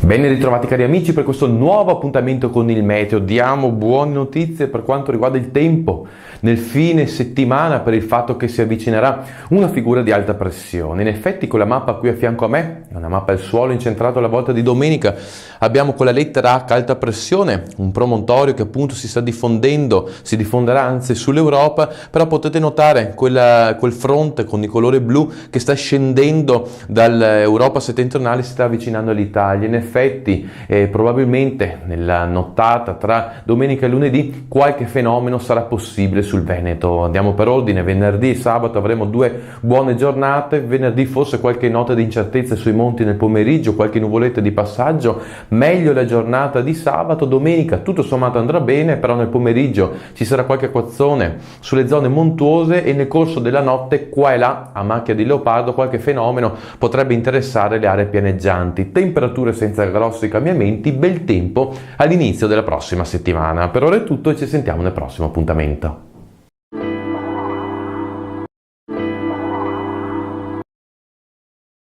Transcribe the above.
Ben ritrovati cari amici per questo nuovo appuntamento con il meteo. Diamo buone notizie per quanto riguarda il tempo nel fine settimana per il fatto che si avvicinerà una figura di alta pressione. In effetti con la mappa qui a fianco a me, è una mappa del suolo incentrato alla volta di domenica, abbiamo con la lettera H alta pressione, un promontorio che appunto si sta diffondendo, si diffonderà anzi sull'Europa, però potete notare quel fronte con il colore blu che sta scendendo dall'Europa settentrionale, si sta avvicinando all'Italia. In effetti probabilmente nella nottata tra domenica e lunedì qualche fenomeno sarà possibile sul Veneto. Andiamo per ordine: venerdì e sabato avremo due buone giornate, venerdì forse qualche nota di incertezza sui monti nel pomeriggio, qualche nuvoletta di passaggio, meglio la giornata di sabato. Domenica tutto sommato andrà bene, però nel pomeriggio ci sarà qualche acquazzone sulle zone montuose e nel corso della notte qua e là a macchia di leopardo qualche fenomeno potrebbe interessare le aree pianeggianti. Temperature senza grossi cambiamenti, bel tempo all'inizio della prossima settimana. Per ora è tutto e ci sentiamo nel prossimo appuntamento.